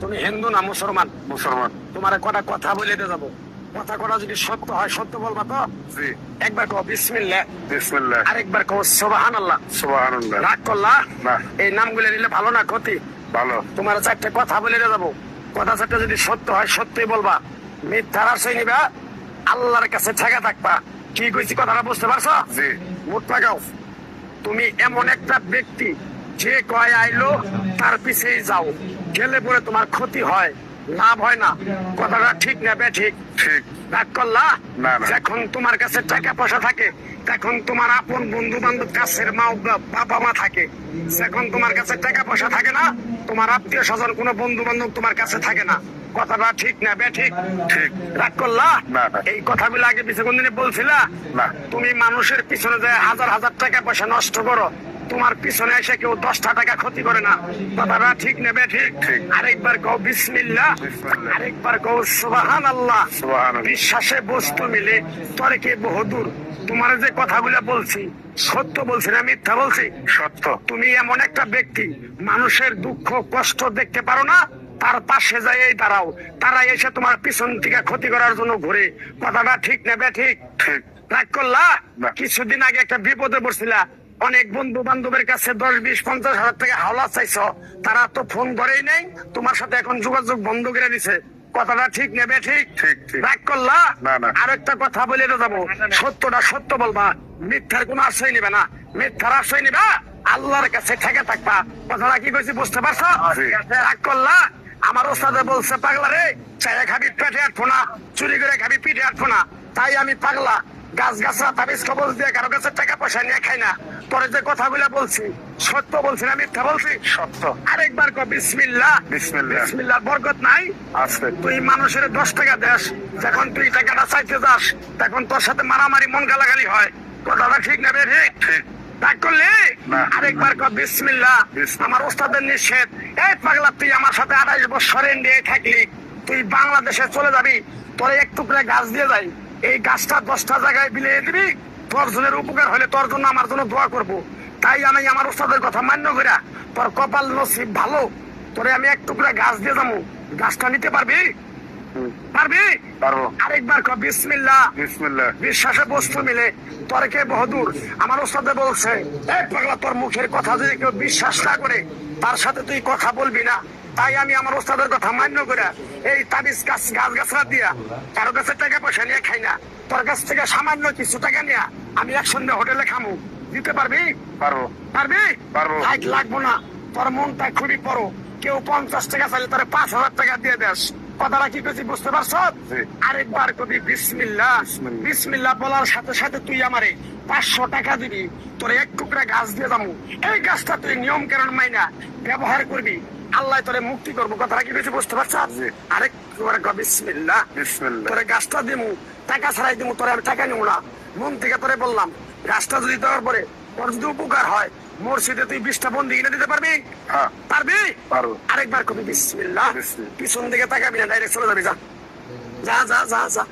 তুমি হিন্দু না মুসলমান? মুসলমান। তোমার কটা কথা বলে দিয়ে যাবো, কথা কটা যদি সত্য হয় সত্য বলবা তো? জি। একবার কও বিসমিল্লাহ। বিসমিল্লাহ। আরেকবার কও সুবহানাল্লাহ। সুবহানাল্লাহ। রাগ করলা? না। এই নামগুলো নিলে ভালো না ক্ষতি? ভালো। তোমার চারটে কথা বলে দিয়ে যাবো, কথা চারটে যদি সত্য হয় সত্যই বলবা, মিথ্যার আশ্রয় নিবা, আল্লাহর কাছে ঠেকা থাকবা। কি কইছি কথাটা বুঝতে পারছো? জি। মুখ লাগাও। তুমি এমন একটা ব্যক্তি যে কয় আইলো তার পিছেই যাও, গেলে পরে তোমার ক্ষতি হয়, লাভ হয় না। কথাটা ঠিক না বে ঠিক? ঠিক। রাগ করলা? না, না। যখন তোমার কাছে টাকা পয়সা থাকে তখন তোমার আপন বন্ধু বান্ধব, কাছের মা বাবা মা থাকে। যখন তোমার কাছে টাকা পয়সা থাকে না, তোমার আত্মীয় স্বজন কোনো বন্ধু বান্ধব তোমার কাছে থাকে না। কথাটা ঠিক না বে ঠিক? ঠিক। রাগ করলা? না, না। এই কথাগুলো আগে পিছে কোনদিন বলছিলা? না। তুমি মানুষের পিছনে যে হাজার হাজার টাকা পয়সা নষ্ট করো, তোমার পিছনে এসে কেউ 10টা টাকা ক্ষতি করে না। কথাটা ঠিক নেবে ঠিক? ঠিক। আরেকবার কও বিসমিল্লাহ। বিসমিল্লাহ। আরেকবার কও সুবহানাল্লাহ। সুবহানাল্লাহ। বিশ্বাসে বস্তু মিলে তর্কে বহুদূর। তোমার যে কথাগুলো বলছি সত্য বলছি না মিথ্যা বলছি? সত্য। তুমি এমন একটা ব্যক্তি, মানুষের দুঃখ কষ্ট দেখতে পারো না, তার পাশে যাই দাঁড়াও, তারা এসে তোমার পিছন থেকে ক্ষতি করার জন্য ঘুরে। কথাটা ঠিক নেবে ঠিক? ঠিক। রাগ করলা? না। কিছুদিন আগে একটা বিপদে পড়ছিলা, অনেক বন্ধু বান্ধবের কাছে 10, 20, 50 হাজার টাকা হাওলা চাইছো, তারা তো ফোন করেই নেই, তোমার সাথে এখন যোগাযোগ বন্ধ করে দিছে। কথাটা ঠিক নেবে ঠিক? ঠিক, ঠিক। রাগ করলা? না, না। আর একটা কথা বলে যাবো, সত্যটা সত্য বলবা, মিথ্যার কোনো আশ্রয় নিবে না। মিথ্যার আশ্রয় নিবা, আল্লাহর কাছে ঠেকে থাকবা। কথাটা কি কইছি বুঝতে পারছো? জি। রাগ করলা? আমার ওস্তাদে বলছে পাগলা রে, চায়ে খাবি পেটে আটবো না, চুরি করে খাবি পিঠে আটবো না। তাই আমি পাগলা, গাছ গাছরা তাবিজ কবজ দিয়ে কারো কাছে টাকা পয়সা নিয়ে খাই না। পরে যে কথাগুলো বলছি সত্য বলছি না মিথ্যা বলছি? সত্য। আরেকবার কো বিসমিল্লাহ। বিসমিল্লাহ। বিসমিল্লাহ বরকত নাই? আছে। তুই মানুষের 10 টাকা দেস, যখন তুই টাকাটা চাইতে যাস তখন তোর সাথে মারামারি মন গালাগালি হয়। কথাটা ঠিক না বে ঠিক? ঠিক। রাগ করলি? না। আরেকবার কো বিসমিল্লাহ। বিসমিল্লাহ। আমার ওস্তাদের নিষেধ। এই পাগলা, তুই আমার সাথে 28 বছর ইন্ডিয়ায় থাকলি, তুই বাংলাদেশে চলে যাবি, তোর এক টুকরা গাছ দিয়ে যাই, এই গাছটা 10টা জায়গায় বিলিয়ে দিবি, তোর জনের উপকার হলে তোর জন্য আমার জন্য দোয়া করব। তাই আমি আমার ওস্তাদের কথা মান্য কইরা, তোর কপাল নসিব ভালো, তোরে আমি এক টুকরা গাছ দিয়ে যাবো, গাছটা নিতে পারবি? পারবি? পারবো। আরেকবার কো বিসমিল্লাহ। বিসমিল্লাহ। বিশ্বাসে বস্তু মিলে তর্কে বহুদূর। আমার ওস্তাদে বলছে, এই পাগলা, তোর মুখের কথা যদি কেউ বিশ্বাস না করে তার সাথে তুই কথা বলবি না। তাই আমি আমার ওস্তাদের কথা মান্য করে এই তাবিজ গাছ গাছরা দিয়া কারো কাছে টাকা পয়সা নিয়ে খাই না। তোর কাছ থেকে সামান্য কিছু টাকা নিয়ে আমি একসঙ্গে হোটেলে খামু, দিতে পারবি? পারবো। পারবি? পারবো। লাইট লাগবো না, তোর মনটা খুবই বড়। কেউ 50 টাকা চাইলে তোর 5,000 টাকা দিয়ে দেস। কথাটা কি করছি বুঝতে পারছো? জি। আরেকবার কবি বিসমিল্লাহ। বিসমিল্লাহ। বিসমিল্লাহ বলার সাথে সাথে তুই আমারে 500 টাকা দিবি, তোর এক টুকরা গাছ দিয়ে যাবো। এই গাছটা তুই নিয়ম কারণ মাইনা ব্যবহার করবি, আল্লাহ তোরে মুক্তি করবো। কথাটা কি করছি বুঝতে পারছো? জি। আরেকবার কবি বিসমিল্লাহ। বিসমিল্লাহ। তোরে গাছটা দিমু, টাকা ছাড়াই দিমু, তোরে আমি টাকা নিবো না, মন থেকে তোরে বললাম। গাছটা যদি দেওয়ার পরে তোর যদি উপকার হয়, মসজিদে তুই 20টা বন্দি কিনে দিতে পারবি? হ্যাঁ। পারবি? পারবো। আরেকবার কবি বিসমিল্লাহ। বিসমিল্লাহ। পিছন দিকে তাকাবি না, ডাইরেক্ট চলে যাবি, যা যা যা যা যা।